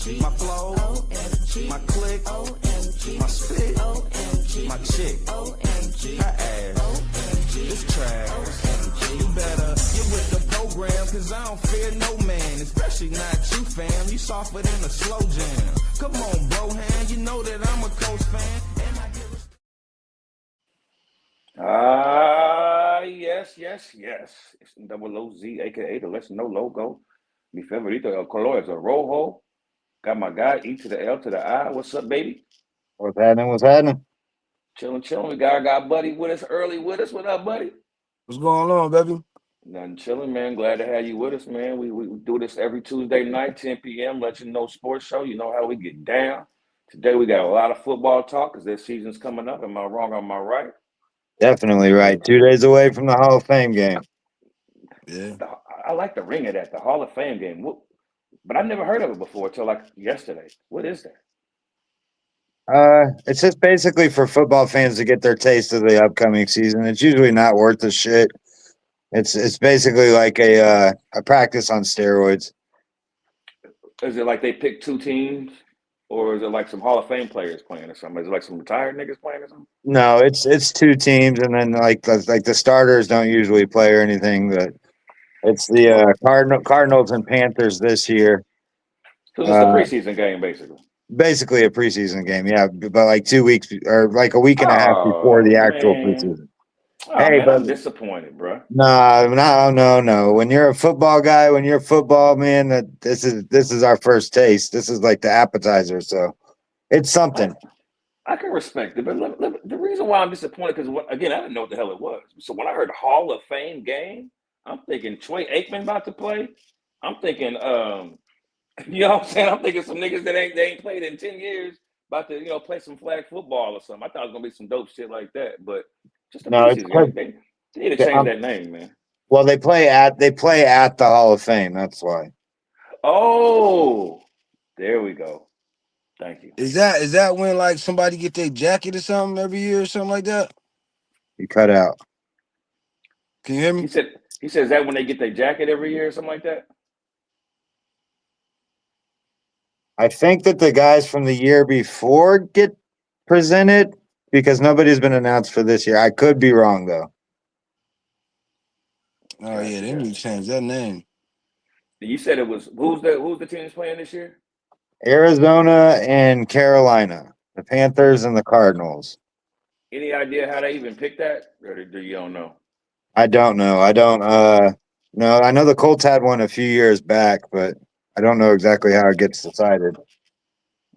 My flow, my click, my spit, my chick, her ass, this trash. You better get with the program, cause I don't fear no man, especially not you, fam. You softer than a slow jam. Come on, bro, hand, you know that I'm a Coach fan. Yes. It's double OZ, aka the Let's Know logo. Mi favorito, el color is a rojo. Got my guy, E to the L to the I. What's up, baby? What's happening? Chilling. We got our buddy with us, early with us. What up, buddy? What's going on, baby? Nothing, chilling, man. Glad to have you with us, man. We do this every Tuesday night, 10 p.m. Let you know sports show. You know how we get down. Today we got a lot of football talk because their season's coming up. Am I wrong? Am I right? Definitely right. 2 days away from the Hall of Fame game. Yeah. I like the ring of that, the Hall of Fame game. But I've never heard of it before until like yesterday. What is that? It's just basically for football fans to get their taste of the upcoming season. It's usually not worth the shit. It's basically like a practice on steroids. Is it like they pick two teams, or is it like some Hall of Fame players playing or something? Is it like some retired niggas playing or something? No, it's two teams, and then like the starters don't usually play or anything. But it's the Cardinals and Panthers this year. So it's a preseason game, basically. Basically a preseason game, yeah, but like 2 weeks or like a week and a half before the actual preseason. Oh, hey, man, I'm disappointed, bro. No. When you're a football guy, when you're a football man, this is our first taste. This is like the appetizer, so it's something. I can respect it, but the reason why I'm disappointed because again, I didn't know what the hell it was. So when I heard Hall of Fame game, I'm thinking Troy Aikman about to play. I'm thinking, you know what I'm saying? I'm thinking some niggas that ain't played in 10 years about to play some flag football or something. I thought it was gonna be some dope shit like that, but. No, they need to change that name, man. Well, they play at the Hall of Fame. That's why. Oh, there we go. Thank you. Is that when like somebody get their jacket or something every year or something like that? You cut out. Can you hear me? He says that when they get their jacket every year or something like that. I think that the guys from the year before get presented. Because nobody's been announced for this year. I could be wrong though. Oh yeah, they need to change that name. You said it was who's the team that's playing this year? Arizona and Carolina, the Panthers and the Cardinals. Any idea how they even picked that, or do you don't know? I don't know. No, I know the Colts had one a few years back, but I don't know exactly how it gets decided.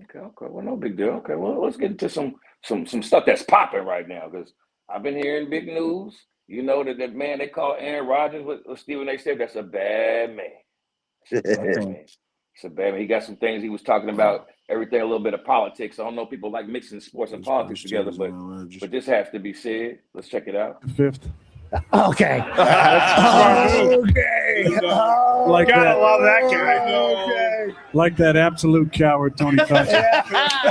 Okay. Well, no big deal. Okay, well, let's get into some stuff that's popping right now because I've been hearing big news. You know that man they call Aaron Rodgers with Stephen A. said that's a bad man. It's a bad man. He got some things he was talking about, everything a little bit of politics. I don't know people like mixing sports and politics together, but this has to be said. Let's check it out. Fifth. Okay. Okay. Like gotta love that guy. Okay. Like that absolute coward, Tony Fauci.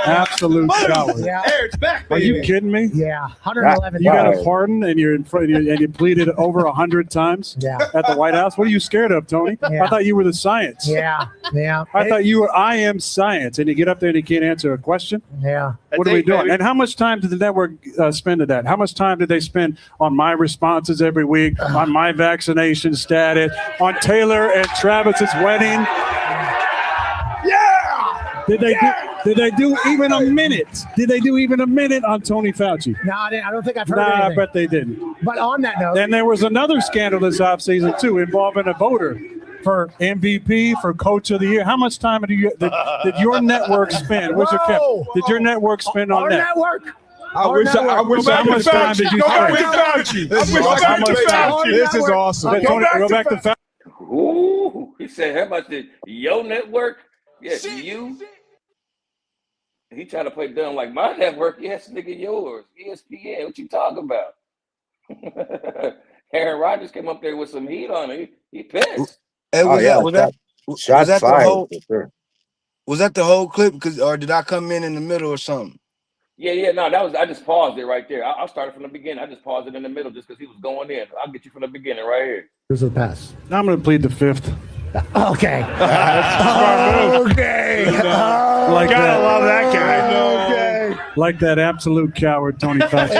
Absolute coward. Yeah. Eric's back, Are baby. you kidding me? Yeah. 111. You got a pardon and you're in front and you pleaded over 100 times at the White House. What are you scared of, Tony? Yeah. I thought you were the science. Yeah. I thought you were I am science, and you get up there and you can't answer a question. Yeah. What are we doing? And how much time did the network spend to that? How much time did they spend on my responses every week, on my vaccination status, on Taylor and Travis's wedding? Yeah. Did they do even a minute? Did they do even a minute on Tony Fauci? No, I don't think I've heard Nah, anything. I bet they didn't. But on that note, Then there was another scandal this offseason, too, involving a voter for MVP, for Coach of the Year. How much time did your network spend? Where's your cap? Did your network spend on our that? network. I wish How much time did you Go back spend? to Fauci. This is Go awesome. back to Fauci. This is awesome. Tony, go back to Fauci. Ooh, he said, how about your network? Yes, you. He tried to play dumb like my network. Yes, nigga, yours. ESPN. What you talking about? Aaron Rodgers came up there with some heat on it. He pissed. Hey, was that fired. the whole clip? Or did I come in the middle or something? Yeah. No, I just paused it right there. I'll start it from the beginning. I just paused it in the middle just because he was going in. I'll get you from the beginning right here. Here's the pass. I'm going to plead the fifth. Okay. Okay. Like Gotta that. love that guy. Okay. Like that absolute coward, Tony Fauci.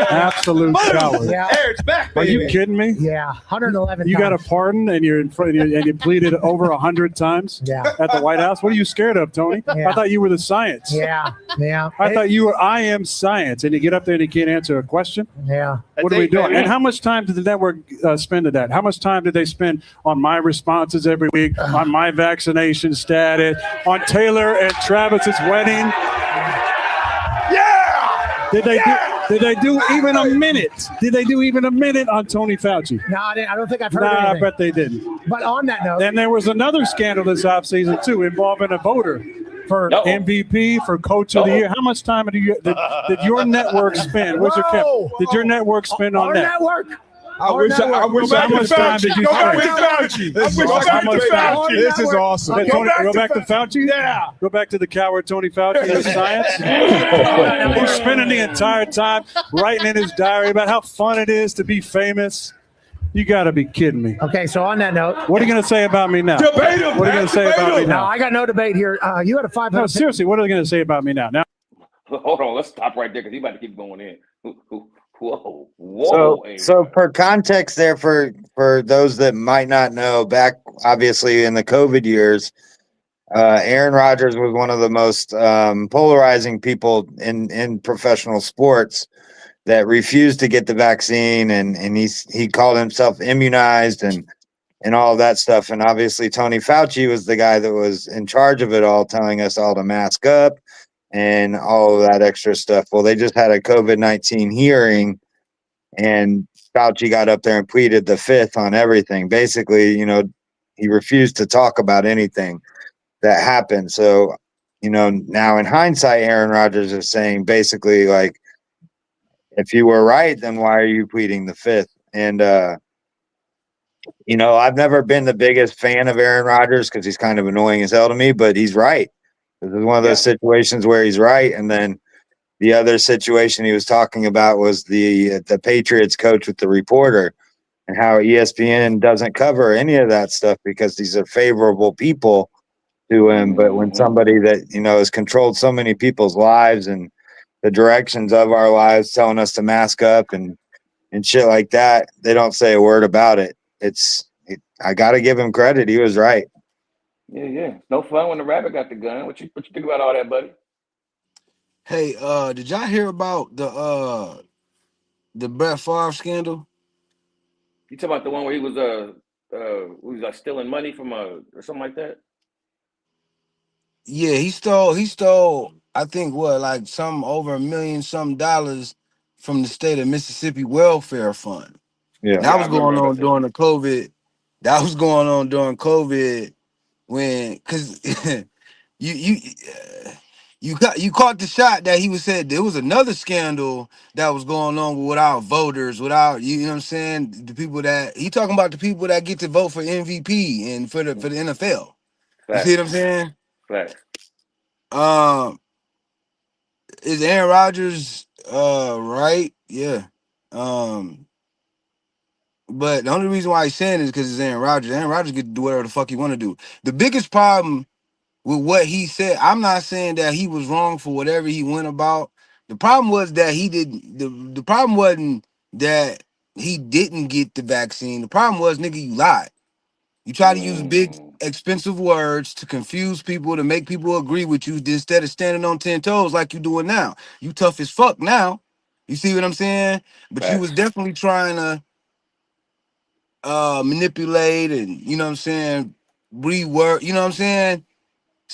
Absolute coward. Yeah. Eric's back, Are baby. you kidding me? Yeah. 111 You got a times. pardon and you're in front and you pleaded over 100 times Yeah. at the White House. What are you scared of, Tony? Yeah. I thought you were the science. Yeah. Yeah. I thought you were I am science, and you get up there and you can't answer a question. Yeah. What are we doing? And how much time did the network spend on that? How much time did they spend on my responses every week, on my vaccination status, on Taylor and Travis's wedding? Yeah. Did they do even a minute? Did they do even a minute on Tony Fauci? No, I don't think I've heard Nah, I anything. bet they didn't. But on that note, Then there was another scandal this offseason, too, involving a voter for MVP, for Coach of the Year. How much time did your network spend? Where's your cap? Did your network spend on our that? network. I wish I How could much time did you Go back to spend? Fauci. I wish How I could much to time? Fauci. This is awesome. Hey, Tony, go back to Fauci? Yeah. Go back to the coward Tony Fauci and his science. He's spending the entire time writing in his diary about how fun it is to be famous. You got to be kidding me. Okay, so on that note, What are you going to say about me now? Debate him, What are you going to say about me no, now? I got no debate here. You had a 500. No, seriously, what are they going to say about me now? Now, Hold on, let's stop right there because he's about to keep going in. Whoa. So for context there, for those that might not know, back obviously in the COVID years, Aaron Rodgers was one of the most polarizing people in professional sports that refused to get the vaccine, and he called himself immunized and all of that stuff. And obviously Tony Fauci was the guy that was in charge of it all, telling us all to mask up and all of that extra stuff. Well, they just had a COVID-19 hearing, and Fauci got up there and pleaded the fifth on everything. Basically, he refused to talk about anything that happened. So, now in hindsight, Aaron Rodgers is saying basically, like, if you were right, then why are you pleading the fifth? And, I've never been the biggest fan of Aaron Rodgers because he's kind of annoying as hell to me, but he's right. This is one of those situations where he's right. And then the other situation he was talking about was the Patriots coach with the reporter, and how ESPN doesn't cover any of that stuff because these are favorable people to him. But when somebody that, has controlled so many people's lives and the directions of our lives, telling us to mask up and shit like that, they don't say a word about it. I got to give him credit. He was right. Yeah. No fun when the rabbit got the gun. What you think about all that, buddy? Hey, did y'all hear about the Brett Favre scandal? You talking about the one where he was stealing money from or something like that? Yeah, he stole I think like some over $1 million from the state of Mississippi welfare fund. Yeah. That was I going remember on that. during the COVID. That was going on during COVID because you caught the shot that he was said there was another scandal that was going on without voters, without you know what I'm saying, the people that he talking about, the people that get to vote for MVP and for the NFL. You see what I'm saying? Facts. Is Aaron Rodgers right? Yeah. But the only reason why he's saying is because it's Aaron Rodgers. Aaron Rodgers get to do whatever the fuck he want to do. The biggest problem with what he said, I'm not saying that he was wrong for whatever he went about. The problem was that he didn't. The problem wasn't that he didn't get the vaccine. The problem was, nigga, you lied. You try to use big, expensive words to confuse people, to make people agree with you instead of standing on 10 toes like you doing now. You tough as fuck now. You see what I'm saying? But you was definitely trying to manipulate and, you know what I'm saying, reword, you know what I'm saying?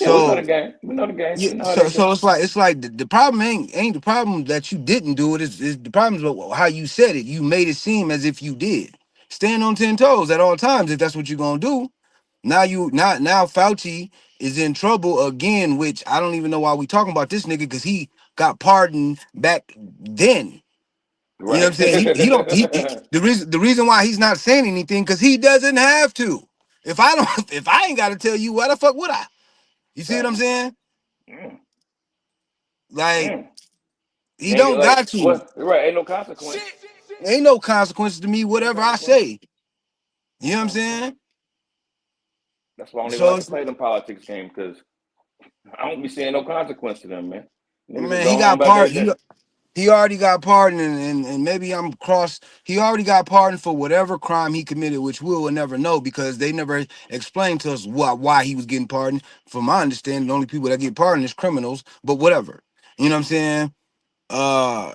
Yeah, we know the game. We know the game. Yeah, We know how so it's like the problem ain't the problem that you didn't do it. It's the problem is how you said it. You made it seem as if you did. Stand on 10 toes at all times if that's what you're gonna do. Now Fauci is in trouble again, which I don't even know why we talking about this nigga, because he got pardoned back then. Right. You know what I'm saying? The reason why he's not saying anything because he doesn't have to. If I ain't gotta tell you, why the fuck would I? You see what I'm saying? Like he don't got to. Well, right, ain't no consequence. Ain't no consequences to me, whatever I say. You know what I'm saying? That's why I don't even So like to play them politics game, because I don't be seeing no consequence to them, man. Niggas just Man, he go on got about their pardoned. day. He already got pardoned, and maybe I'm cross. He already got pardoned for whatever crime he committed, which we will never know because they never explained to us why he was getting pardoned. From my understanding, the only people that get pardoned is criminals. But whatever, you know what I'm saying?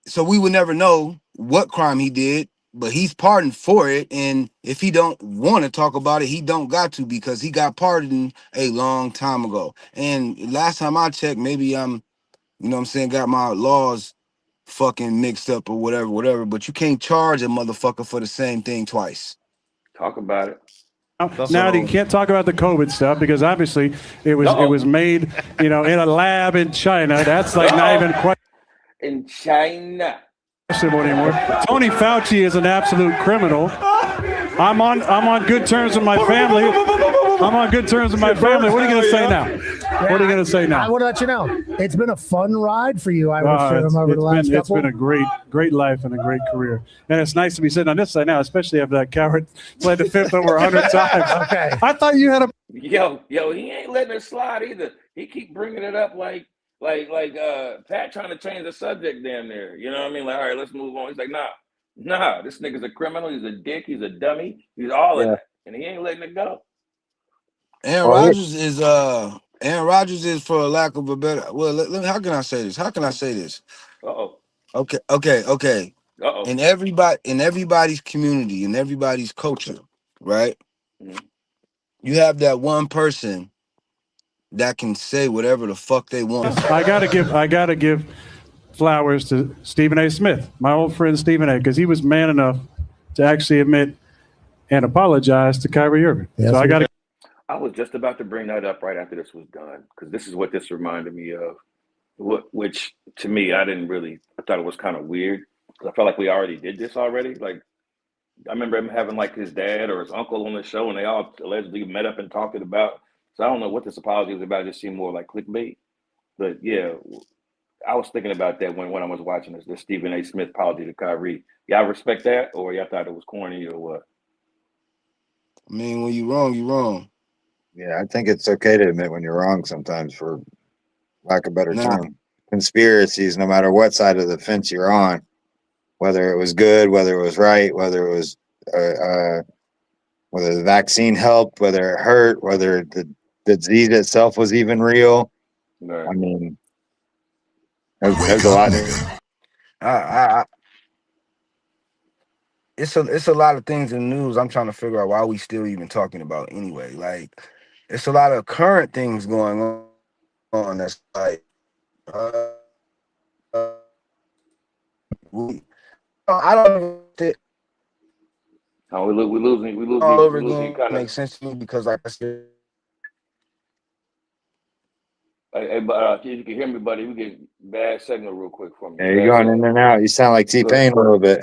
So we would never know what crime he did, but he's pardoned for it. And if he don't want to talk about it, he don't got to because he got pardoned a long time ago. And last time I checked, maybe I'm, you know what I'm saying, got my laws fucking mixed up or whatever. But you can't charge a motherfucker for the same thing twice. Talk about it. Now you can't talk about the COVID stuff because obviously it was made, in a lab in China. That's like not even quite in China anymore. Tony Fauci is an absolute criminal. I'm on good terms with my family. I'm on good terms with my family. What are you going to say now? What are you going to say now? I want to let you know it's been a fun ride for you. I would assume over the last couple. It's been a great life and a great career, and it's nice to be sitting on this side now, especially after that coward played the fifth over 100 times. Okay, I thought you had a yo, he ain't letting it slide either. He keep bringing it up like Pat trying to change the subject damn near. You know what I mean? Like, all right, let's move on. He's like, nah, this nigga's a criminal. He's a dick. He's a dummy. He's all of that, and he ain't letting it go. Aaron Rodgers is, for a lack of a better. Well, how can I say this? Uh-oh. Okay. Uh-oh. In everybody's community, in everybody's culture, right? Mm-hmm. You have that one person that can say whatever the fuck they want. I gotta give flowers to Stephen A. Smith, my old friend Stephen A., because he was man enough to actually admit and apologize to Kyrie Irving. Yes, So I was just about to bring that up right after this was done because this is what this reminded me of. Which to me, I thought it was kind of weird because I felt like we already did this already. Like I remember him having like his dad or his uncle on the show, and they all allegedly met up and talked it about. So I don't know what this apology was about. It just seemed more like clickbait. But yeah, I was thinking about that when I was watching this Stephen A. Smith apology to Kyrie. Y'all respect that, or y'all thought it was corny, or what? I mean, when you wrong, you wrong. Yeah, I think it's okay to admit when you're wrong sometimes, for lack of a better term. Conspiracies, no matter what side of the fence you're on, whether it was good, whether it was right, whether it was whether the vaccine helped, whether it hurt, whether the disease itself was even real. Right. I mean, there's a lot. It's a lot of things in the news I'm trying to figure out why we still even talking about anyway. Like, it's a lot of current things going on that's like, I don't think we losing all over again. Kind of makes sense to me because, like I said, if you can hear me, buddy, we get bad signal real quick from you. Yeah, you're going in and out. You sound like T-Pain a little bit.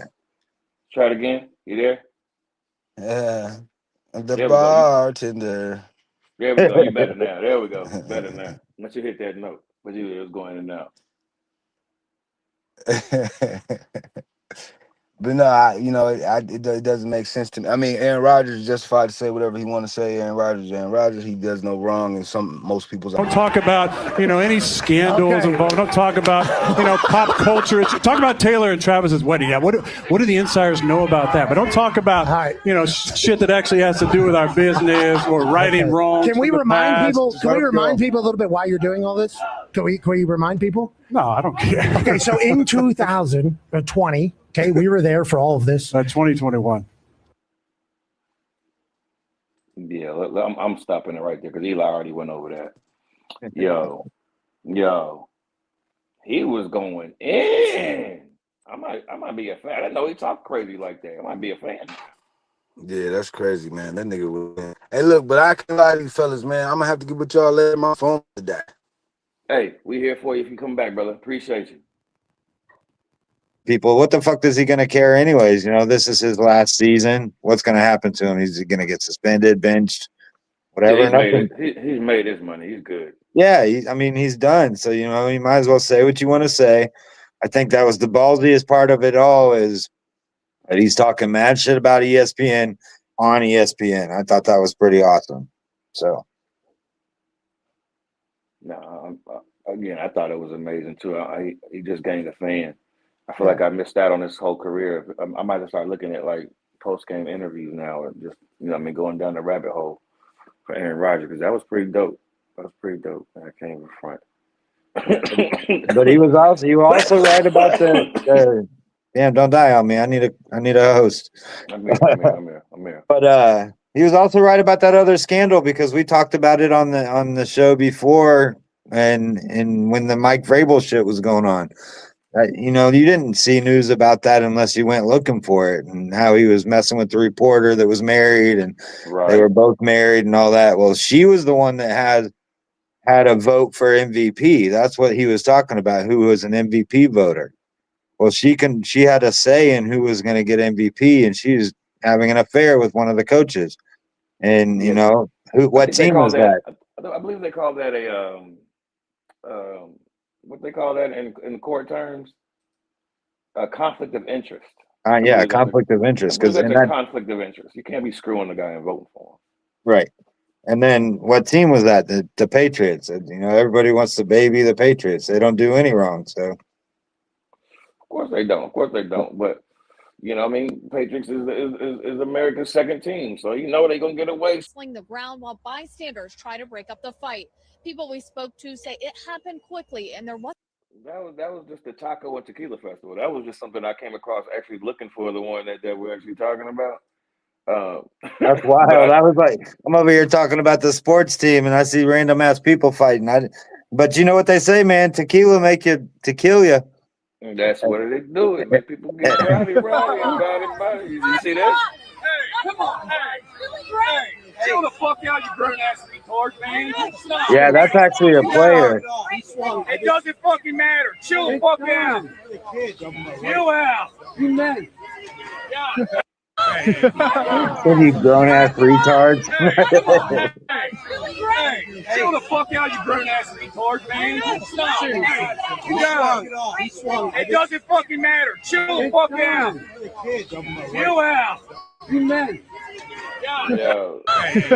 Try it again. You there? The bartender. There we go. You better now. There we go. Better now. Once you hit that note, but it was going in and out. But no, it doesn't make sense to me. I mean, Aaron Rodgers is justified to say whatever he want to say. Aaron Rodgers, he does no wrong, and most people's. Don't talk about any scandals involved. Don't talk about pop culture. Talk about Taylor and Travis's wedding. Yeah, what do the insiders know about that? But don't talk about shit that actually has to do with our business or righting wrongs. Can we remind people? Can we remind people a little bit why you're doing all this? Can we remind people? No, I don't care. Okay, so in 2020. Okay, we were there for all of this. 2021. Yeah, I'm stopping it right there because Eli already went over that. Yo, he was going in. I might be a fan. I didn't know he talked crazy like that. I might be a fan. Yeah, that's crazy, man. That nigga was. Hey, look, but I can't lie to you fellas, man. I'm gonna have to get with y'all later. My phone today. Hey, we here for you if you come back, brother. Appreciate you. People, what the fuck is he going to care anyways? This is his last season. What's going to happen to him? He's going to get suspended, benched, whatever. Yeah, he's made his money. He's good. Yeah, he's done. So, you might as well say what you want to say. I think that was the ballsiest part of it all, is that he's talking mad shit about ESPN on ESPN. I thought that was pretty awesome. So. No, again, I thought it was amazing too. He just gained a fan. I feel like I missed out on his whole career. I might have started looking at like post game interviews now, or just going down the rabbit hole for Aaron Rodgers because that was pretty dope. That was pretty dope. I can't even front. But you were also right about the damn, don't die on me. I need a host. I'm here. But he was also right about that other scandal because we talked about it on the show before and when the Mike Vrabel shit was going on. You didn't see news about that unless you went looking for it, and how he was messing with the reporter that was married, and they were both married and all that. Well, she was the one that had a vote for MVP. That's what he was talking about, who was an MVP voter. Well, she had a say in who was going to get MVP, and she's having an affair with one of the coaches. And what team was that? I believe they call that what they call that in court terms, a conflict of interest. Yeah, conflict of interest. Because that's a conflict of interest. You can't be screwing the guy and voting for him. Right. And then what team was that? The Patriots. Everybody wants to baby the Patriots. They don't do any wrong. So, of course they don't. But Patriots is America's second team, so they're gonna get away. Sling the ground while bystanders try to break up the fight. People we spoke to say it happened quickly, and there was. That was just the taco and tequila festival. That was just something I came across actually looking for the one that we're actually talking about. That's wild. I was like, I'm over here talking about the sports team, and I see random ass people fighting. But you know what they say, man? Tequila make you to kill you. And that's what it do. It make people get rowdy. You see that? Hey, come on, hey, chill the fuck out, you grown ass retard, man. Yeah, that's actually a player. It doesn't fucking matter. Chill the fuck out. Chill out. You men. Yeah. You grown ass retards. Hey, chill the fuck out, you grown ass retard, man. It doesn't fucking matter. Chill the fuck out. Chill out. You men. Yo. Okay.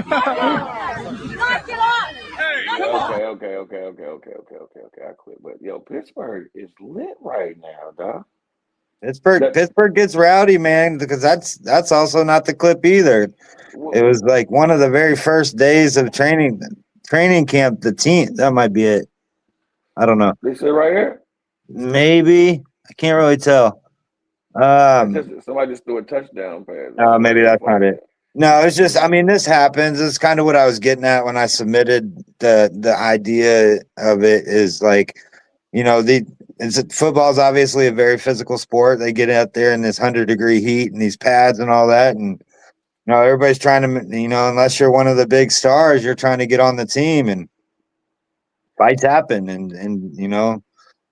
I quit. But yo, Pittsburgh is lit right now, dog. Pittsburgh gets rowdy, man, because that's also not the clip either. It was like one of the very first days of training camp. The team, that might be it. I don't know. They sit right here. Maybe, I can't really tell. Somebody just threw a touchdown pass. Maybe that's not it. No, it's just, this happens. It's kind of what I was getting at when I submitted the idea of it is like, football is obviously a very physical sport. They get out there in this 100-degree heat and these pads and all that. And, everybody's trying to, unless you're one of the big stars, you're trying to get on the team, and fights happen. And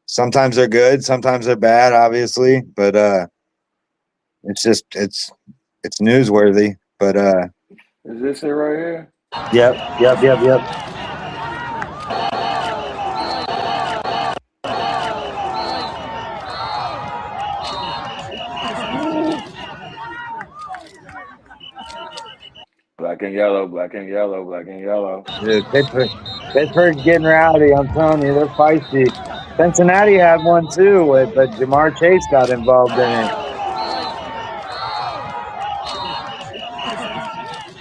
sometimes they're good, sometimes they're bad, obviously. But it's just, it's newsworthy. But is this it right here? Yep. Black and yellow. Dude, Pittsburgh's getting rowdy. I'm telling you, they're feisty. Cincinnati had one too, but Jamar Chase got involved in it.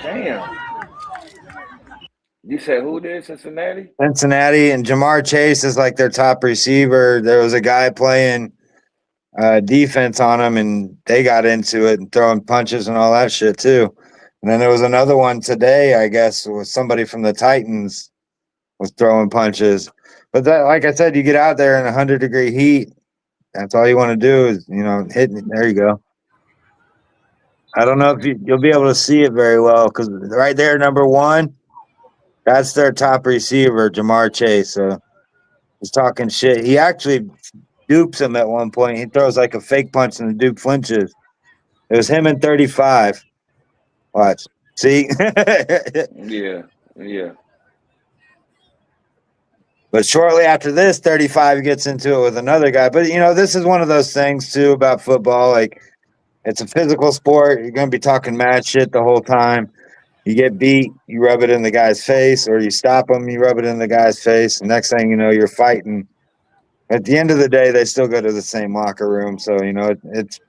Damn. You said who did? Cincinnati? Cincinnati, and Jamar Chase is like their top receiver. There was a guy playing defense on him, and they got into it and throwing punches and all that shit too. And then there was another one today, I guess, with somebody from the Titans was throwing punches. But that, like I said, you get out there in 100-degree heat. That's all you want to do is, hit it. There you go. I don't know if you'll be able to see it very well because right there, number one, that's their top receiver, Jamar Chase. So he's talking shit. He actually dupes him at one point. He throws like a fake punch and the dude flinches. It was him and 35. Watch. See? Yeah. But shortly after this, 35 gets into it with another guy. But, this is one of those things, too, about football. Like, it's a physical sport. You're going to be talking mad shit the whole time. You get beat, you rub it in the guy's face, or you stop him, you rub it in the guy's face. And next thing you know, you're fighting. At the end of the day, they still go to the same locker room. So, it's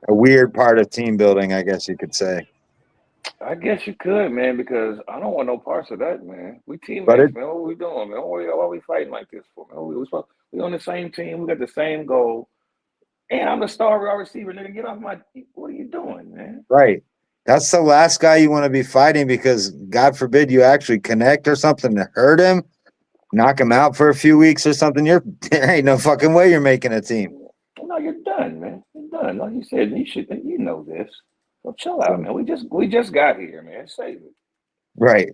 a weird part of team building, I guess you could say. I guess you could, man, because I don't want no parts of that, man. We But teammates, man. What we doing, man? Why we fighting like this for, man? We on the same team. We got the same goal. And I'm the star wide receiver, nigga. Get off my. What are you doing, man? right. That's the last guy you want to be fighting because, God forbid, you actually connect or something to hurt him, knock him out for a few weeks or something. There ain't no fucking way you're making a team. No, you're done, man. You're done. Like you said, you know this. So chill out, man. We just got here, man. Save it. Right.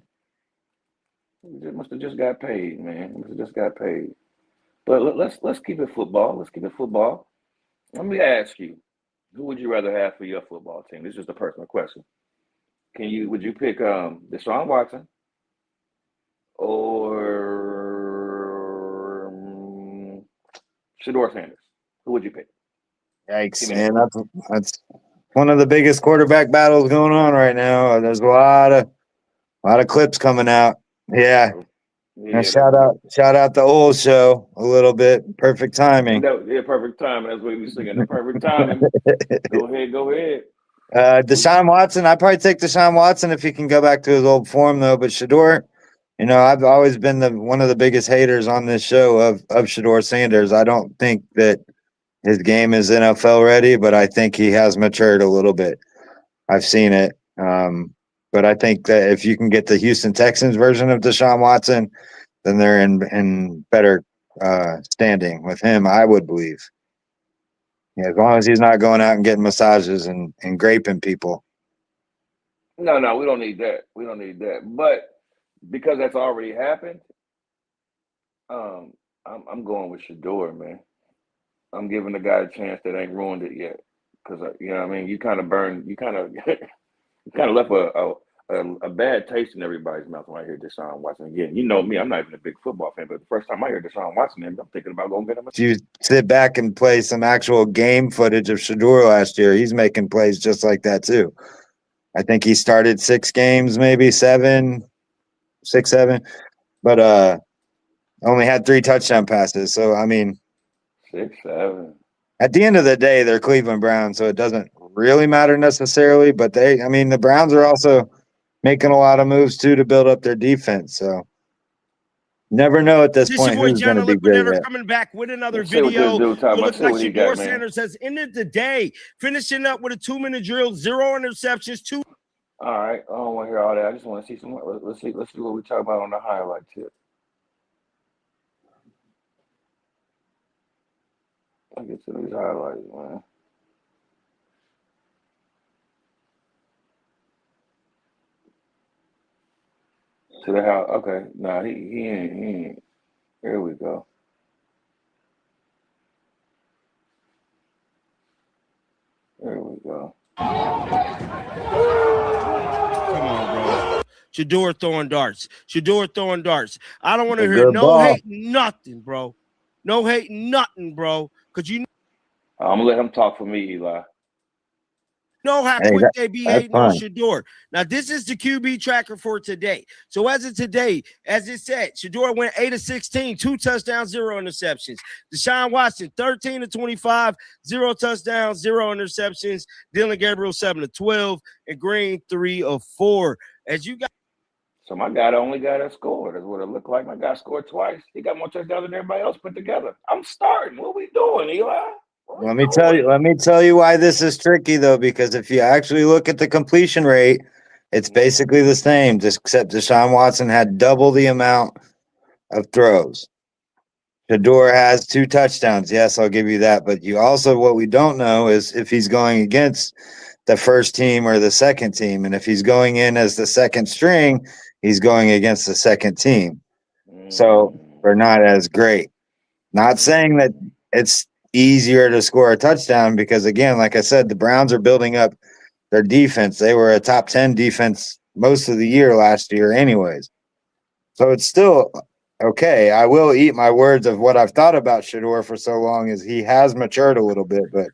We must have just got paid, man. We must have just got paid. But let's keep it football. Let's keep it football. Let me ask you, who would you rather have for your football team? This is just a personal question. Would you pick Deshaun Watson or Shador Sanders? Who would you pick? Yikes, man. That's one of the biggest quarterback battles going on right now. There's a lot of clips coming out. Yeah. Yeah, shout out the old show a little bit. Perfect timing. Perfect timing. That's what we were singing. The perfect timing. Go ahead. Deshaun Watson. I'd probably take Deshaun Watson if he can go back to his old form, though. But Shador, I've always been one of the biggest haters on this show of Shador Sanders. I don't think that his game is NFL ready, but I think he has matured a little bit. I've seen it. But I think that if you can get the Houston Texans version of Deshaun Watson, then they're in better standing with him, I would believe. Yeah, as long as he's not going out and getting massages and graping people. No, we don't need that. We don't need that. But because that's already happened, I'm going with Shador, man. I'm giving the guy a chance that ain't ruined it yet. Because you know what I mean, you kind of left a bad taste in everybody's mouth when I hear Deshaun Watson again. You know me, I'm not even a big football fan, but the first time I hear Deshaun Watson, I'm thinking about going get him. If you sit back and play some actual game footage of Shador last year, he's making plays just like that too. I think he started 6 games, maybe 7, but only had 3 touchdown passes. So I mean, 6, 7. At the end of the day, they're Cleveland Browns, so it doesn't really matter necessarily. But the Browns are also making a lot of moves too to build up their defense. So never know at this point who's going to be great. Coming back with another video. Look like Shador Sanders has ended the day, finishing up with a 2-minute drill, 0 interceptions, 2. All right, I don't want to hear all that. I just want to see some. Let's see what we talk about on the highlight tip. I'll get to these highlights, man. To the house. Okay. Nah, he ain't. Here we go. There we go. Come on, bro. Shador throwing darts. I don't want to hear no hate, nothing, bro. No hate, nothing, bro. Because I'm going to let him talk for me, Eli. Know how quick they be hating on Shador. Now, this is the QB tracker for today. So as of today, as it said, Shador went 8 of 16, 2 touchdowns, 0 interceptions. Deshaun Watson, 13 of 25, 0 touchdowns, 0 interceptions. Dylan Gabriel, 7 of 12, and Green, 3 of 4. As you got. So my guy, the only guy that scored, is what it looked like. My guy scored twice. He got more touchdowns than everybody else put together. I'm starting. What we doing, Eli? Let me tell you why this is tricky though, because if you actually look at the completion rate, it's basically the same, just except Deshaun Watson had double the amount of throws. Shador has 2 touchdowns. Yes, I'll give you that. But what we don't know is if he's going against the first team or the second team. And if he's going in as the second string, he's going against the second team. So they're not as great. Not saying that it's easier to score a touchdown because, again, like I said, the Browns are building up their defense. They were a top 10 defense most of the year last year anyways. So it's still okay. I will eat my words of what I've thought about Shador for so long, is he has matured a little bit, but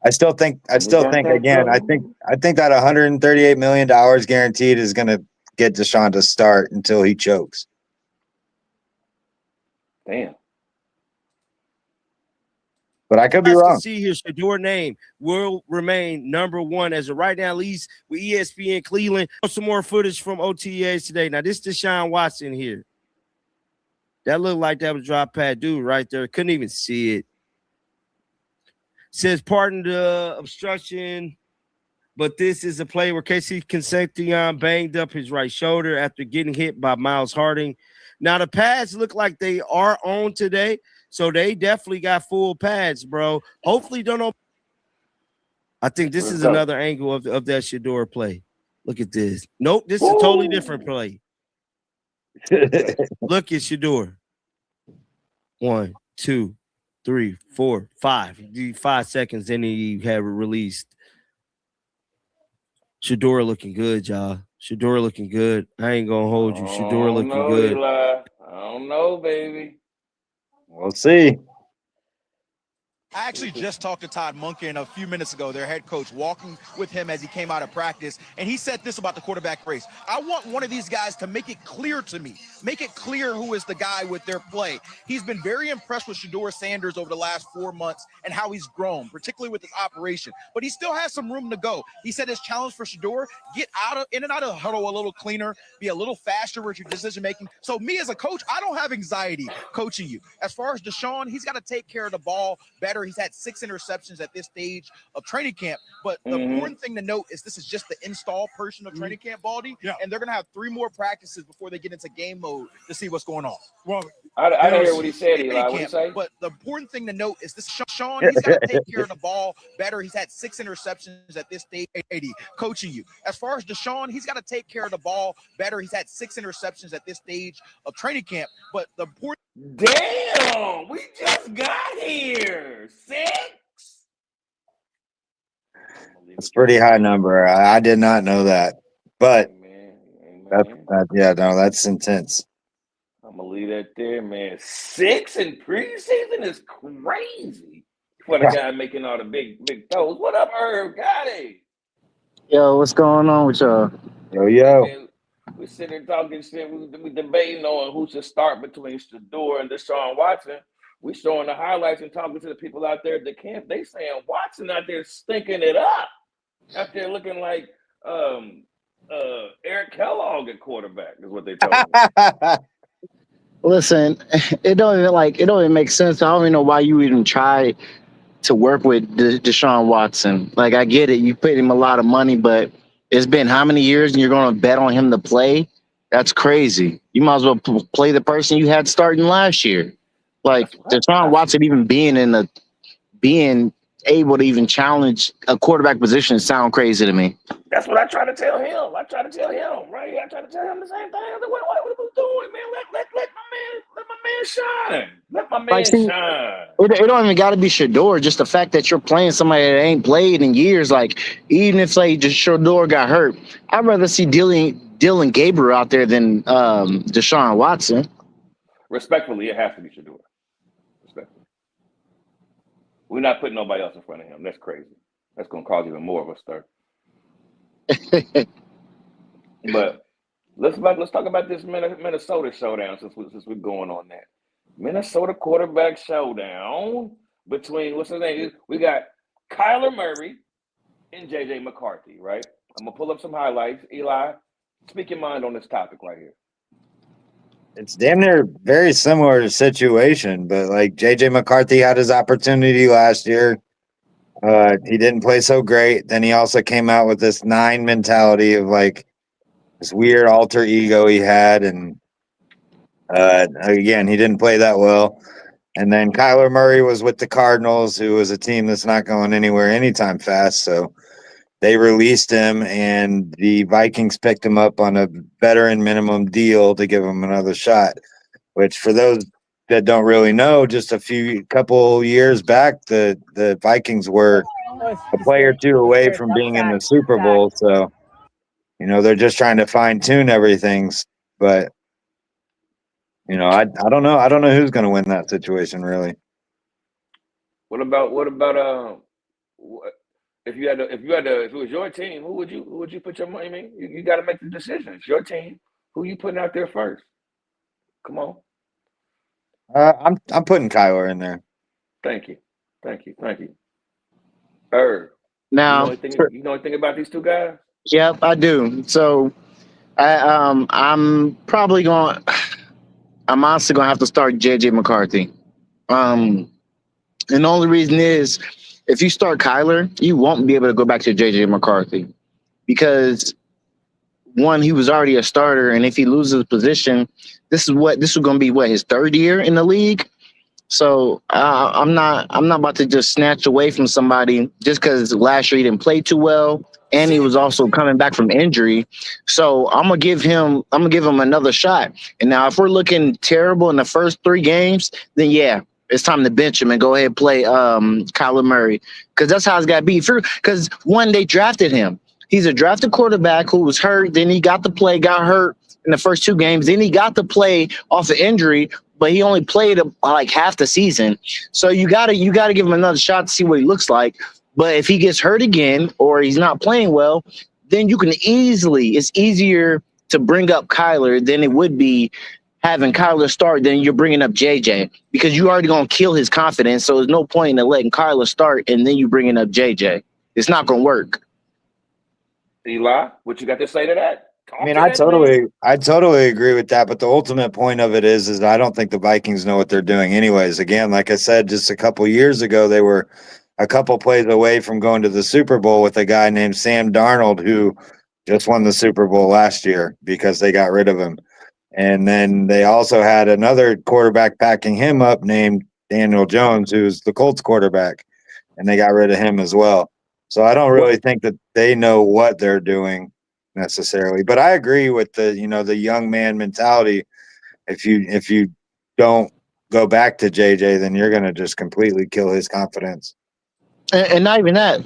I still think again, I think that $138 million guaranteed is going to get Deshaun to start until he chokes. Damn. But I could be As wrong. can see here, Shedeur name will remain number one as of right now, at least with ESPN Cleveland. Some more footage from OTAs today. Now, this is Deshaun Watson here. That looked like that was drop pad dude right there. Couldn't even see it. Says, pardon the obstruction, but this is a play where Casey Concepcion banged up his right shoulder after getting hit by Miles Harding. Now, the pads look like they are on today, so they definitely got full pads, bro. Hopefully, don't. I think this is another angle of that Shedeur play. Look at this. Nope, this is a totally different play. Look at Shedeur. 1, 2, 3, 4, 5. 5 seconds, then he had it released. Shedeur looking good, y'all. Shedeur looking good. I ain't gonna hold you. Shedeur looking good. Eli. I don't know, baby. We'll see. I actually just talked to Todd Monken a few minutes ago, their head coach, walking with him as he came out of practice, and he said this about the quarterback race. I want one of these guys to make it clear to me, make it clear who is the guy with their play. He's been very impressed with Shedeur Sanders over the last 4 months and how he's grown, particularly with his operation, but he still has some room to go. He said his challenge for Shedeur, get in and out of the huddle a little cleaner, be a little faster with your decision-making. So me as a coach, I don't have anxiety coaching you. As far as Deshaun, he's got to take care of the ball better. He's had 6 interceptions at this stage of training camp. But the important thing to note is this is just the install portion of training camp, Baldy. Yeah. And they're going to have 3 more practices before they get into game mode to see what's going on. Well, I didn't hear what he said, Eli. What did he say? But the important thing to note is this Sean, he's got to take care of the ball better. He's had 6 interceptions at this stage, coaching you. As far as Deshaun, he's got to take care of the ball better. He's had 6 interceptions at this stage of training camp. But the important damn, we just got here. 6. It's a pretty high number. I did not know that, but that's intense. I'm gonna leave that there, man. 6 in preseason is crazy for the guy making all the big throws. What up, Herb? Got it. Yo, what's going on with y'all? Yo. Man, we sitting here talking shit. We debating on who should start between Shedeur and Deshaun Watson. We showing the highlights and talking to the people out there at the camp. They saying Watson out there stinking it up. Out there looking like Eric Kellogg at quarterback is what they told me. Listen, it don't even make sense. I don't even know why you even try to work with Deshaun Watson. Like, I get it, you paid him a lot of money, but it's been how many years and you're going to bet on him to play? That's crazy. You might as well play the person you had starting last year. Like, Deshaun Watson even being able to even challenge a quarterback position sound crazy to me. That's what I try to tell him. Right? I try to tell him the same thing. What are we doing, man? Let my man shine. Let my man shine. It don't even got to be Shedeur. Just the fact that you're playing somebody that ain't played in years. Like, even if just Shedeur got hurt, I'd rather see Dylan Gabriel out there than Deshaun Watson. Respectfully, it has to be Shedeur. Respectfully. We're not putting nobody else in front of him. That's crazy. That's going to cause even more of a stir. But let's talk about this Minnesota showdown since we're going on that. Minnesota quarterback showdown between, what's his name? We got Kyler Murray and J.J. McCarthy, right? I'm going to pull up some highlights. Eli, speak your mind on this topic right here. It's damn near very similar situation, but like J.J. McCarthy had his opportunity last year. He didn't play so great. Then he also came out with this 9 mentality of like this weird alter ego he had. And again, he didn't play that well. And then Kyler Murray was with the Cardinals, who was a team that's not going anywhere anytime fast. So they released him, and the Vikings picked him up on a veteran minimum deal to give him another shot, which for those that don't really know, just a couple years back, the Vikings were a play or two away from being in the Super Bowl. So, they're just trying to fine tune everything. But, I don't know. I don't know who's going to win that situation, really. What about if it was your team, who would you put your money? I mean, you got to make the decision. It's your team. Who you putting out there first? Come on. I'm putting Kyler in there. Thank you. Herb, Now, you know anything about these two guys? yep, I do. So I'm probably going. I'm honestly going to have to start JJ McCarthy. And the only reason is if you start Kyler, you won't be able to go back to JJ McCarthy because one, he was already a starter, and if he loses position, this is going to be his third year in the league. So I'm not about to just snatch away from somebody just because last year he didn't play too well, and he was also coming back from injury. So I'm gonna give him another shot. And now if we're looking terrible in the first 3 games, then yeah, it's time to bench him and go ahead and play Kyler Murray because that's how it's got to be. Because one, they drafted him. He's a drafted quarterback who was hurt. Then he got hurt in the first 2 games. Then he got to play off the injury, but he only played like half the season. So you gotta give him another shot to see what he looks like. But if he gets hurt again or he's not playing well, then it's easier to bring up Kyler than it would be having Kyler start than you're bringing up JJ because you already gonna kill his confidence. So there's no point in letting Kyler start and then you bringing up JJ. It's not gonna work. Eli, what you got to say to that? I mean, I totally agree with that. But the ultimate point of it is I don't think the Vikings know what they're doing anyways. Again, like I said, just a couple years ago, they were a couple plays away from going to the Super Bowl with a guy named Sam Darnold, who just won the Super Bowl last year because they got rid of him. And then they also had another quarterback backing him up named Daniel Jones, who's the Colts quarterback, and they got rid of him as well. So I don't really think that they know what they're doing necessarily. But I agree with the young man mentality. If you don't go back to JJ, then you're going to just completely kill his confidence. And not even that,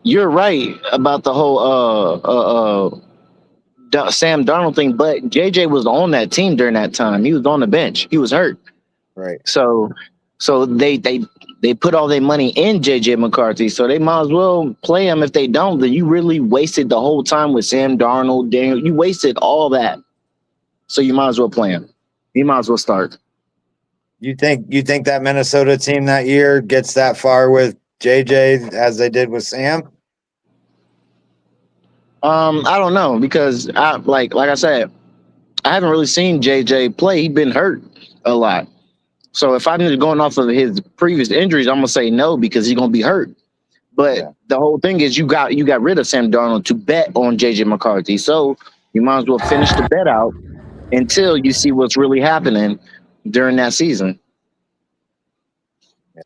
you're right about the whole Sam Darnold thing, but JJ was on that team during that time. He was on the bench. He was hurt. Right. So they put all their money in JJ McCarthy, so they might as well play him. If they don't, then you really wasted the whole time with Sam Darnold, Daniel. You wasted all that. So you might as well play him. You might as well start. You think that Minnesota team that year gets that far with JJ as they did with Sam? I don't know because like I said, I haven't really seen JJ play. He's been hurt a lot. So if I'm just going off of his previous injuries, I'm gonna say no because he's gonna be hurt. But the whole thing is you got rid of Sam Darnold to bet on JJ McCarthy. So you might as well finish the bet out until you see what's really happening during that season. Yeah.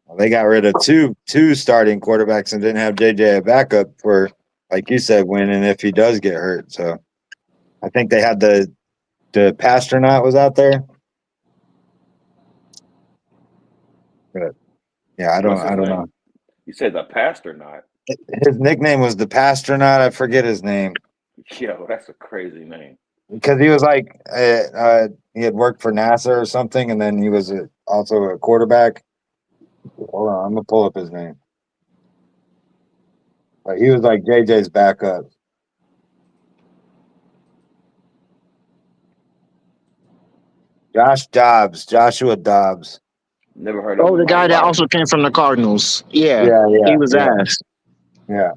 Well, they got rid of two starting quarterbacks and didn't have JJ a backup for, like you said, when and if he does get hurt. So I think they had the Pasternak was out there. But yeah, I don't know. You said the Pasternak. His nickname was the Pasternak. I forget his name. Yo, that's a crazy name. Because he was like he had worked for NASA or something, and then he was also a quarterback. Hold on, I'm gonna pull up his name. But he was like JJ's backup. Joshua Dobbs. Never heard of him. Oh, the guy that also came from the Cardinals. Yeah. He was ass. Yeah.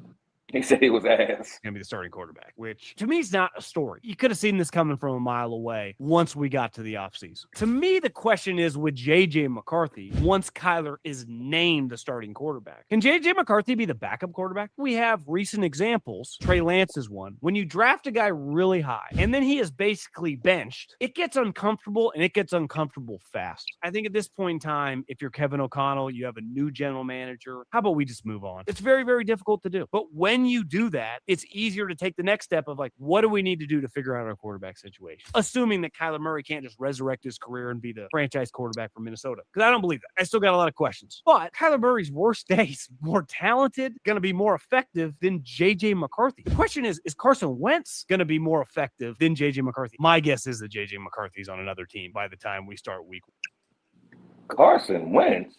He said he was ass. Gonna be the starting quarterback, which to me is not a story. You could have seen this coming from a mile away once we got to the offseason. To me, the question is with JJ McCarthy, once Kyler is named the starting quarterback, can JJ McCarthy be the backup quarterback? We have recent examples. Trey Lance is one. When you draft a guy really high and then he is basically benched, it gets uncomfortable and it gets uncomfortable fast. I think at this point in time, if you're Kevin O'Connell, you have a new general manager, how about we just move on? It's very, very difficult to do. But when you do that, it's easier to take the next step of like, what do we need to do to figure out our quarterback situation? Assuming that Kyler Murray can't just resurrect his career and be the franchise quarterback for Minnesota. Because I don't believe that. I still got a lot of questions. But Kyler Murray's worst days, more talented, going to be more effective than JJ McCarthy. The question is Carson Wentz going to be more effective than JJ McCarthy? My guess is that JJ McCarthy's on another team by the time we start week 1. Carson Wentz?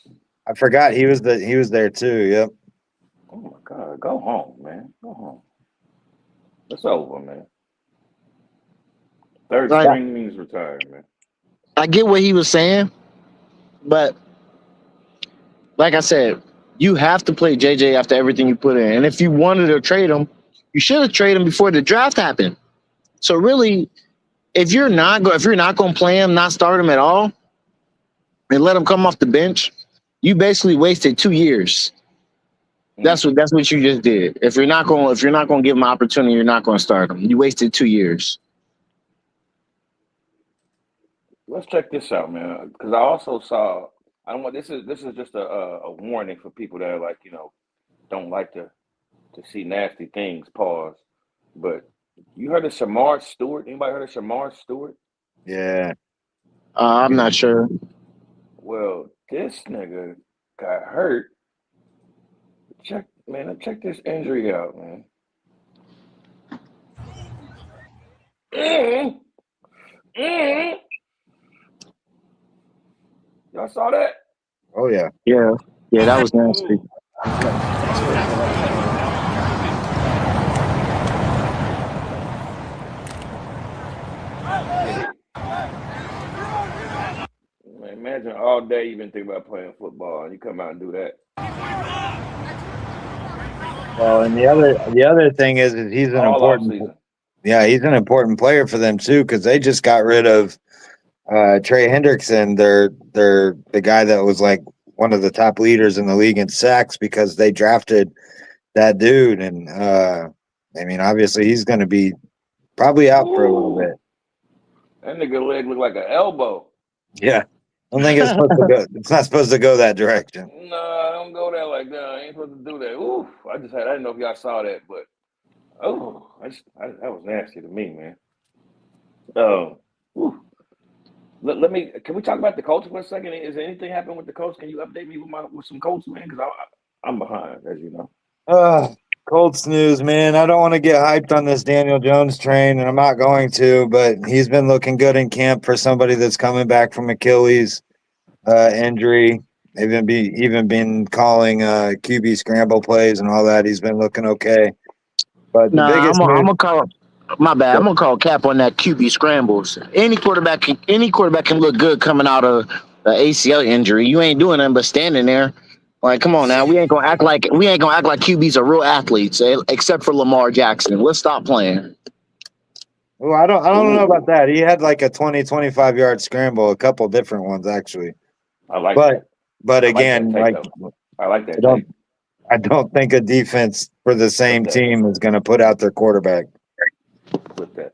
I forgot he was there too. Yep. Oh my God, go home, man. Go home. It's over, man. Third Like, string means retired, man. I get what he was saying, but like I said, you have to play JJ after everything you put in. And if you wanted to trade him, you should have traded him before the draft happened. So really, if you're not going to play him, not start him at all, and let him come off the bench, you basically wasted 2 years. That's what you just did. If you're not going to give him an opportunity, you're not going to start him. You wasted 2 years. Let's check this out, man. Because I also saw. I don't want this is just a warning for people that are like, don't like to see nasty things. Pause. But you heard of Shamar Stewart? Anybody heard of Shamar Stewart? Yeah. I'm not sure. Well, this nigga got hurt. Check this injury out, man. Y'all saw that? Oh yeah. Yeah, that was nasty. Man, imagine all day you've been thinking about playing football and you come out and do that. Well, and the other thing is he's an important. Yeah, he's an important player for them too because they just got rid of Trey Hendrickson. They're the guy that was like one of the top leaders in the league in sacks because they drafted that dude, and I mean, obviously he's going to be probably out for a little bit. That nigga leg look like an elbow. Yeah, I don't think it's supposed to go. It's not supposed to go that direction. No, don't go there like that. I ain't supposed to do that. Ooh, I didn't know if y'all saw that, but that was nasty to me, man. Let me. Can we talk about the Colts for a second? Is there anything happening with the Colts? Can you update me with some Colts, man? Because I'm behind, as you know. Colts news, man. I don't want to get hyped on this Daniel Jones train, and I'm not going to, but he's been looking good in camp for somebody that's coming back from Achilles injury. They've even been calling QB scramble plays and all that. He's been looking okay. But the biggest I'm gonna call. My bad. I'm gonna call cap on that QB scrambles. Any quarterback can look good coming out of the ACL injury. You ain't doing nothing but standing there. Like, come on now. We ain't gonna act like QBs are real athletes, except for Lamar Jackson. Let's stop playing. Well, I don't know about that. He had like a 20-25 yard scramble, a couple different ones actually. I like that. But again, I like that. I don't think a defense for the same team is going to put out their quarterback. With that,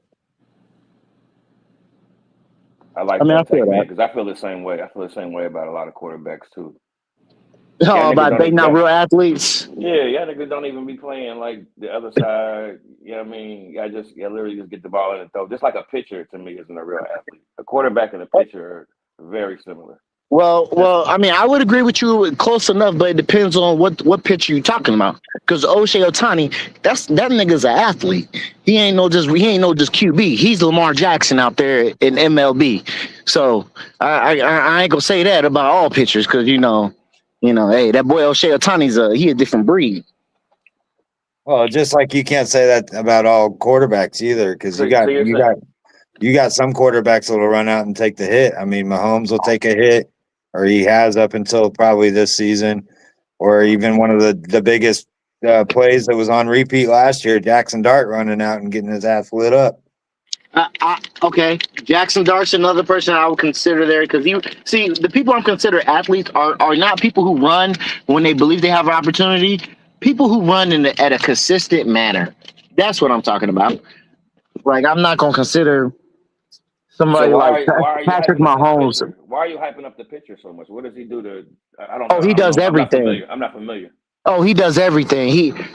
I feel that because I feel the same way. I feel the same way about a lot of quarterbacks too. About they not real athletes. Yeah, niggas don't even be playing like the other side. You know what I mean? I literally just get the ball in and throw. Just like a pitcher to me isn't a real athlete. A quarterback and a pitcher are very similar. Well, I mean, I would agree with you close enough, but it depends on what pitcher you're talking about. Because O'Shea Ohtani, that nigga's an athlete. He ain't no just QB. He's Lamar Jackson out there in MLB. So I ain't gonna say that about all pitchers because hey, that boy O'Shea Ohtani's he a different breed. Well, just like you can't say that about all quarterbacks either, because you got some quarterbacks that'll run out and take the hit. I mean, Mahomes will take a hit, or he has up until probably this season, or even one of the biggest plays that was on repeat last year, Jackson Dart running out and getting his ass lit up. Okay, Jackson Dart's another person I would consider there because the people I'm considering athletes are not people who run when they believe they have an opportunity. People who run at a consistent manner. That's what I'm talking about. Like, I'm not gonna consider somebody like Patrick Mahomes. Why are you hyping up the pitcher so much? What does he do to? I don't know. Oh, he does everything. I'm not familiar. Oh, he does everything. He pitched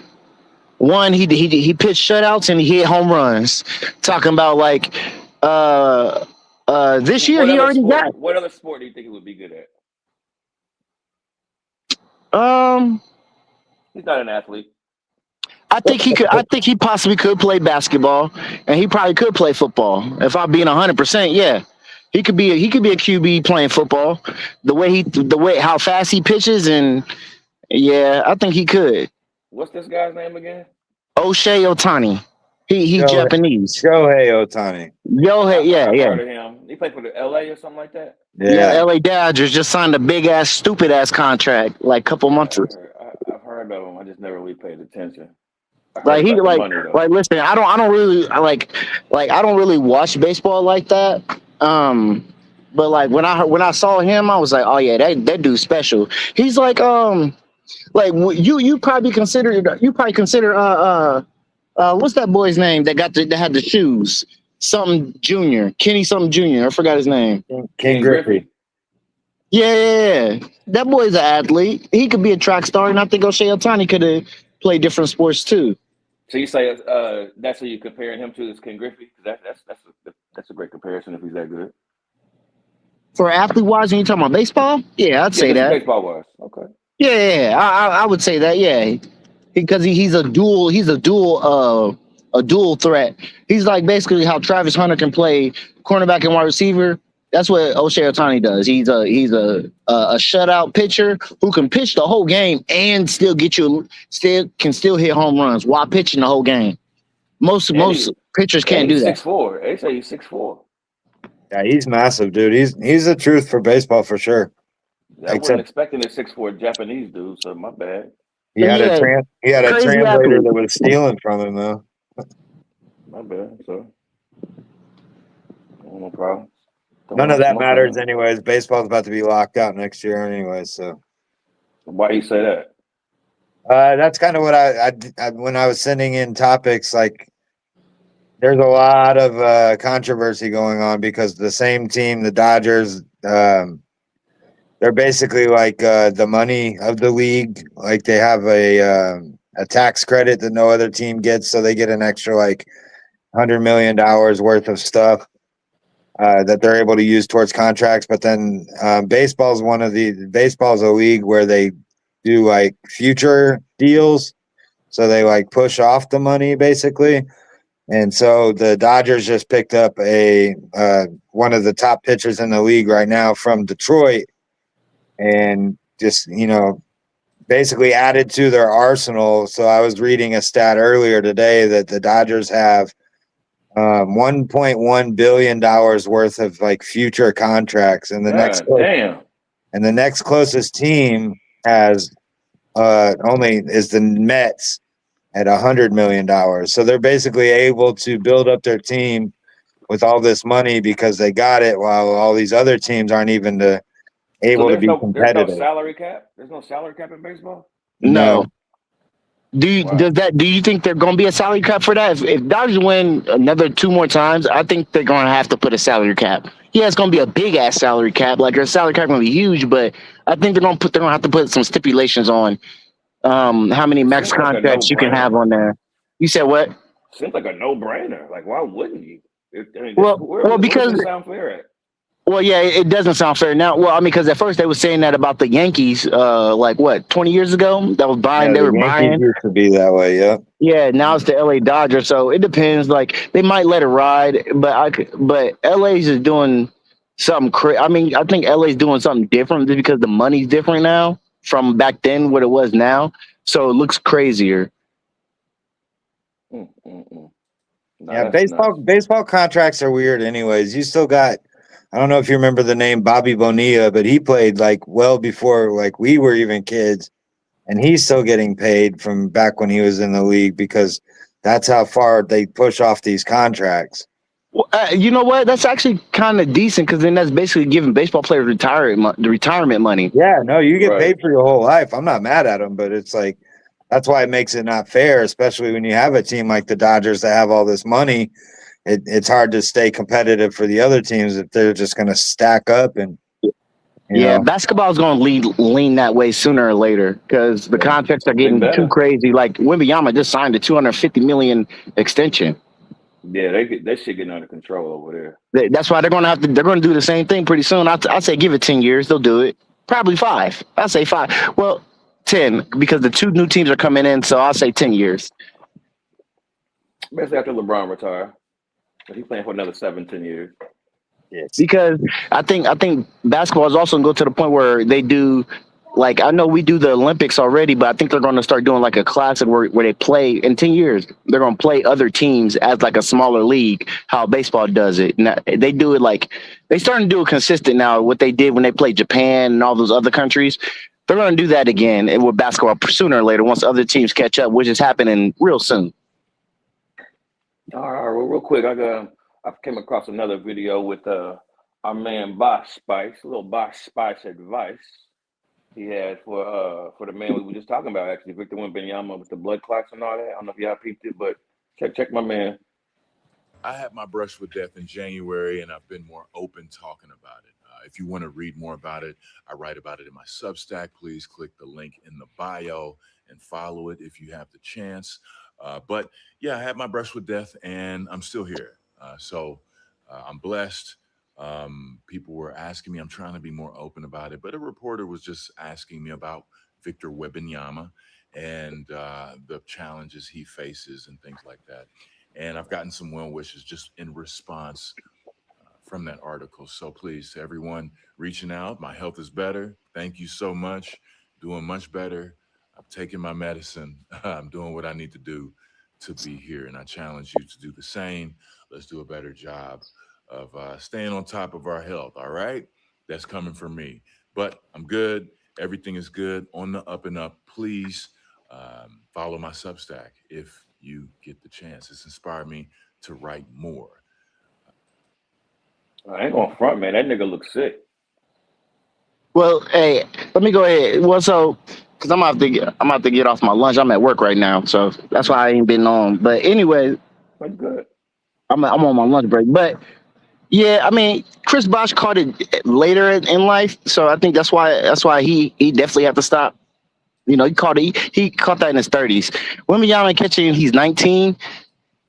shutouts and he hit home runs. Talking about like this year he already got. What other sport do you think he would be good at? He's not an athlete. I think he could. I think he possibly could play basketball, and he probably could play football. If I'm being 100%, yeah. He could be a QB playing football. The way how fast he pitches, and yeah, I think he could. What's this guy's name again? O'Shea Otani. He Japanese. Shohei Otani. Yo, yeah, I've yeah. heard of him. He played for the LA or something like that. Yeah, LA Dodgers just signed a big ass, stupid ass contract like a couple months ago. I've heard of him. I just never really paid attention. Like he like listen, I don't really I don't really watch baseball like that. But like when I saw him, I was like, oh yeah, that dude's special. He's like you probably consider what's that boy's name that had the shoes? Something Junior, Kenny something Junior. I forgot his name. Ken Griffey. Yeah. That boy's an athlete. He could be a track star, and I think O'Shea Otani could have played different sports too. So you say that's who you comparing him to is Ken Griffey? That's a great comparison if he's that good. For athlete wise, when you talking about baseball, yeah, I'd say that. Baseball wise, okay. Yeah, I would say that. Yeah, because he's a dual threat. He's like basically how Travis Hunter can play cornerback and wide receiver. That's what O'Shea Otani does. He's a shutout pitcher who can pitch the whole game and still hit home runs while pitching the whole game. Most pitchers can't do that. 6'4". They say he's 6'4". Yeah, he's massive, dude. He's the truth for baseball for sure. I wasn't expecting a 6'4" Japanese dude, so my bad. He had a translator that was stealing from him though. My bad, so no problem. None of that matters anyways. Baseball's about to be locked out next year anyway, so. Why do you say that? That's kind of what I when I was sending in topics, like there's a lot of controversy going on because the same team, the Dodgers, they're basically like the money of the league. Like they have a tax credit that no other team gets, so they get an extra like $100 million worth of stuff that they're able to use towards contracts. But then baseball's a league where they do like future deals, so they like push off the money basically. And so the Dodgers just picked up one of the top pitchers in the league right now from Detroit, and just basically added to their arsenal. So I was reading a stat earlier today that the Dodgers have $1.1 billion worth of like future contracts, and the next closest team has is the Mets at $100 million. So they're basically able to build up their team with all this money because they got it, while all these other teams aren't even able to be competitive. There's no salary cap. There's no salary cap in baseball. No. Do you think they're going to be a salary cap for that? If Dodgers win another 2 more times, I think they're going to have to put a salary cap. Yeah, it's going to be a big ass salary cap. Like their salary cap going to be huge, but I think they're going to have to put some stipulations on how many max contracts you can have on there. You said what? Seems like a no-brainer. Like why wouldn't you? Because where does it sound fair at? Well, yeah, it doesn't sound fair now. Well, I mean, because at first they were saying that about the Yankees, 20 years ago, that was buying. Yeah, they were buying. Used to be that way, yeah. Yeah, now it's the LA Dodgers, so it depends. Like they might let it ride, but LA's is doing something crazy. I mean, I think LA's doing something different just because the money's different now from back then what it was now, so it looks crazier. No, yeah, baseball contracts are weird. Anyways, you still got. I don't know if you remember the name Bobby Bonilla, but he played like well before like we were even kids, and he's still getting paid from back when he was in the league because that's how far they push off these contracts. Well, you know what? That's actually kind of decent because then that's basically giving baseball players retirement money. Yeah, no, you get paid for your whole life. I'm not mad at them, but it's like that's why it makes it not fair, especially when you have a team like the Dodgers that have all this money. It's hard to stay competitive for the other teams if they're just going to stack up and. Basketball is going to lean that way sooner or later because the contracts are getting too crazy. Like Wembanyama just signed a $250 million extension. Yeah, that shit getting out of control over there. That's why they're going to do the same thing pretty soon. I say give it 10 years, they'll do it. Probably 5. I say 5. Well, 10 because the 2 new teams are coming in, so I'll say 10 years. Basically after LeBron retire. He's playing for another 7-10 years. Yes. Because I think basketball is also going to go to the point where they do, like, I know we do the Olympics already, but I think they're going to start doing like a classic where they play in 10 years. They're going to play other teams as like a smaller league, how baseball does it. Now, they do it like they starting to do it consistent now. What they did when they played Japan and all those other countries, they're going to do that again with basketball sooner or later once other teams catch up, which is happening real soon. All right, well, real quick, I came across another video with our man Boss Spice, a little Boss Spice advice he had for the man we were just talking about, actually, Victor Wembanyama with the blood clots and all that. I don't know if y'all peeped it, but check my man. I had my brush with death in January, and I've been more open talking about it. If you want to read more about it, I write about it in my Substack. Please click the link in the bio and follow it if you have the chance. But yeah, I had my brush with death, and I'm still here. So I'm blessed. People were asking me, I'm trying to be more open about it, but a reporter was just asking me about Victor Wembanyama and the challenges he faces and things like that. And I've gotten some well wishes just in response from that article. So please, to everyone reaching out, my health is better. Thank you so much. Doing much better. I'm taking my medicine. I'm doing what I need to do to be here. And I challenge you to do the same. Let's do a better job of staying on top of our health. All right. That's coming from me. But I'm good. Everything is good on the up and up. Please follow my Substack if you get the chance. It's inspired me to write more. I ain't going front, man. That nigga looks sick. Well, hey, let me go ahead. Well, so because I'm about to get off my lunch. I'm at work right now, so that's why I ain't been on. But anyway, That's good. I'm on my lunch break. But yeah, I mean, Chris Bosh caught it later in life, so I think that's why he definitely had to stop. You know, he caught that in his 30s. Wembanyama catching, he's 19.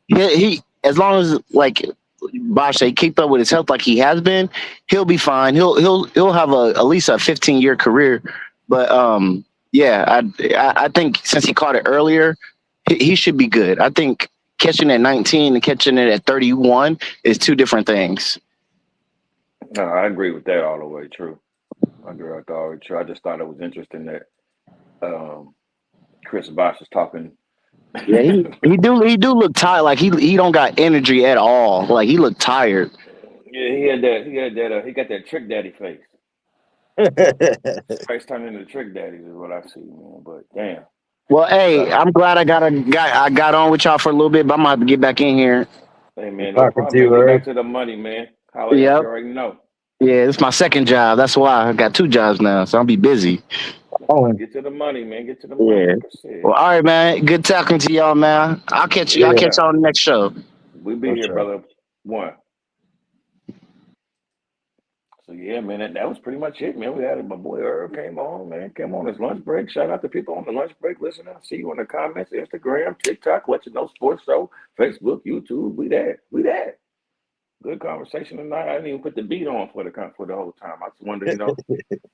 He as long as like Bosh say keep up with his health like he has been, he'll be fine. He'll have at least a 15-year career. But yeah, I think since he caught it earlier, he should be good. I think catching at 19 and catching it at 31 is two different things. No, I agree with that all the way. True. I agree with that all the way. True. I just thought it was interesting that Chris Bosh is talking. Yeah, he do look tired. Like he don't got energy at all. Like he looked tired. Yeah, he got that trick daddy face. Face turning into trick daddies is what I see, man. But damn. Well, hey, I'm glad I got on with y'all for a little bit, but I'm gonna have to get back in here. Hey man, no problem, man. Get back to the money, man. Holla at Yep. you already know. Yeah, it's my second job. That's why I got two jobs now, so I'll be busy. Get to the money, man. Get to the money. Yeah. Like I said. Well, all right, man. Good talking to y'all, man. I'll catch you. I'll catch y'all on the next show. We'll be here, brother. One. So yeah, man, that was pretty much it, man. We had my boy Earl came on, man. Came on his lunch break. Shout out to people on the lunch break listening. I see you in the comments, Instagram, TikTok, Let You Know Sports Show, Facebook, YouTube. We there. Good conversation tonight. I didn't even put the beat on for the whole time. I just wanted to,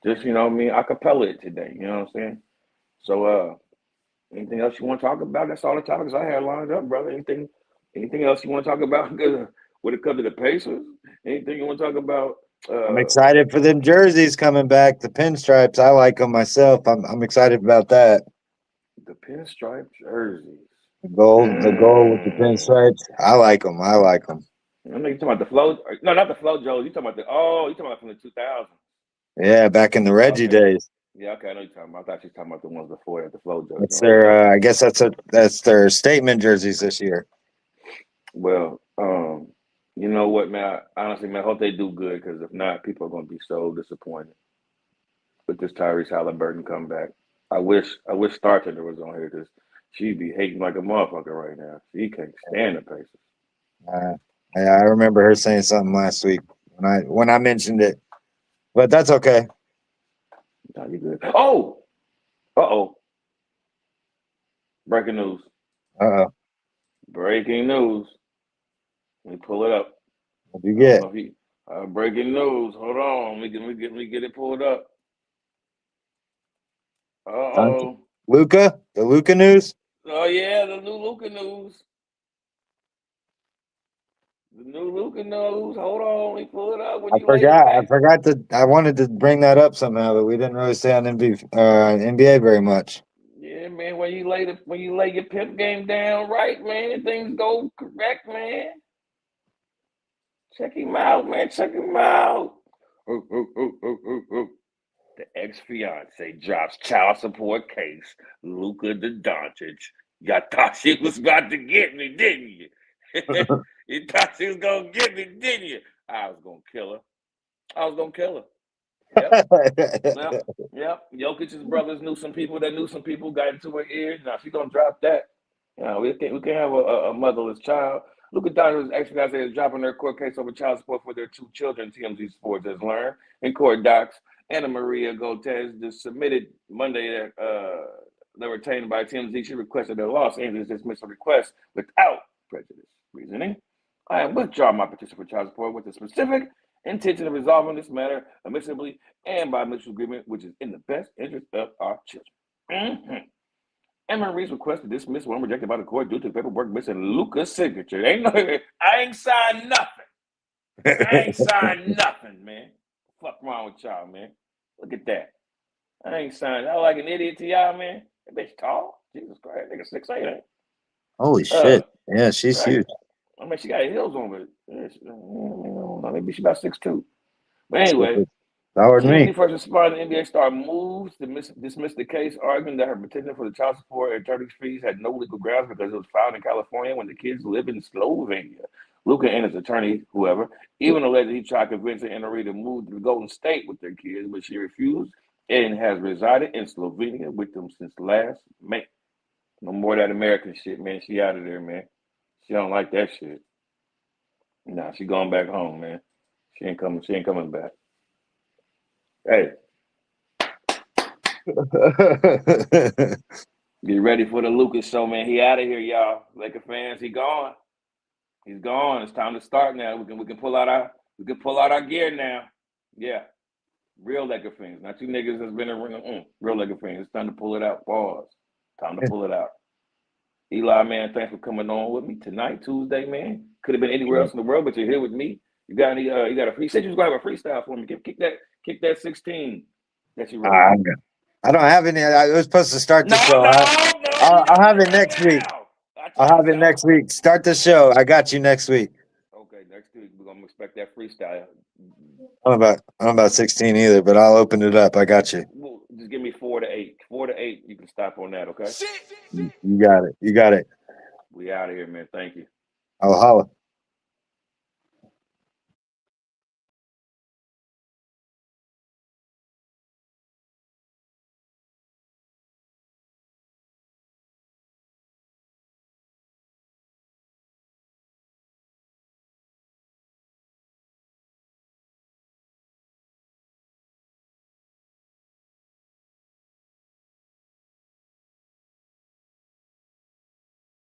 just what I mean, acapella it today. You know what I'm saying? So anything else you want to talk about? That's all the topics I had lined up, brother. Anything else you want to talk about? When it comes to the Pacers, anything you want to talk about? I'm excited for them jerseys coming back. The pinstripes, I like them myself. I'm excited about that. The pinstripe jerseys. The gold with the pinstripes. I like them. I know you talking about the flow. No, not the flow, Joe. You talking about you talking about from the 2000s. Yeah, back in the Reggie days. Yeah, okay, I know you're talking about. I thought you were talking about the ones before that, the flow jerseys. That's their. I guess that's their statement jerseys this year. Well, you know what, man? Honestly, man, I hope they do good because if not, people are going to be so disappointed with this Tyrese Halliburton comeback. I wish Star Tender was on here because she'd be hating like a motherfucker right now. She can't stand the Pacers. I remember her saying something last week when I mentioned it, but that's okay. No, you good. Oh. Breaking news. Breaking news. Let me pull it up. What do you get? Breaking news. Hold on. Let me get it pulled up. Luka? The Luka news? Oh yeah, the new Luka news. The new Luka knows. Hold on, he pull it up when I you lay the forgot. I case. forgot to. I wanted to bring that up somehow, but we didn't really stay on NBA very much. Yeah, man. When you lay your pimp game down right, man, things go correct, man. Check him out, man. Check him out. The ex-fiance drops child support case. Luka the Doncic. Y'all thought she was about to get me, didn't you? You thought she was gonna get me, didn't you? I was gonna kill her. Yep. Jokic's brothers knew some people that knew some people, got into her ears. Now she gonna drop that. We can't have a motherless child. Luka Doncic's ex-fiance is dropping their court case over child support for their 2 children. TMZ Sports has learned in court docs. Anna Maria Gotez just submitted Monday that they were retained by TMZ. She requested a Los Angeles dismissal request without prejudice. Reasoning: I am withdrawing my petition for child support with the specific intention of resolving this matter amicably and by mutual agreement, which is in the best interest of our children. Anna Marie's request to dismiss one rejected by the court due to paperwork missing Luka's signature. I ain't signed nothing. Man. Fuck wrong with y'all, man? Look at that. I ain't signed. I like an idiot to y'all, man. That bitch tall. Jesus Christ, nigga 6'8", ain't. Holy shit! Yeah, she's right. huge. I mean, she got heels on, but maybe she about 6'2". But anyway, Taller than me. TMZ first responded, NBA star moves to dismiss the case, arguing that her petition for the child support and attorney's fees had no legal grounds because it was filed in California when the kids live in Slovenia. Luka and his attorney, whoever, even alleged he tried convincing Anna Marie to move to the Golden State with their kids, but she refused and has resided in Slovenia with them since last May. No more of that American shit, man. She out of there, man. She don't like that shit. Nah, she going back home, man. She ain't coming back. Hey. Get ready for the Lucas show, man. He out of here, y'all. Laker fans, he gone. He's gone. It's time to start now. We can pull out our gear now. Yeah. Real Laker fans. Not you niggas that's been around. Real Laker fans. It's time to pull it out. Pause. Time to pull it out. Eli, man, thanks for coming on with me tonight, Tuesday, man. Could have been anywhere else in the world, but you're here with me. You got any? You got a free? You said you was gonna have a freestyle for me. Kick that 16 that you wrote. I don't have any. I was supposed to start the show. I'll have it next week. I'll have it next week. Start the show. I got you next week. Okay, next week we're gonna expect that freestyle. I don't know about 16 either, but I'll open it up. I got you. Well, just give me 4 to 8. 4 to 8. You can stop on that, okay? You got it. You got it. We out of here, man. Thank you. I'll holla.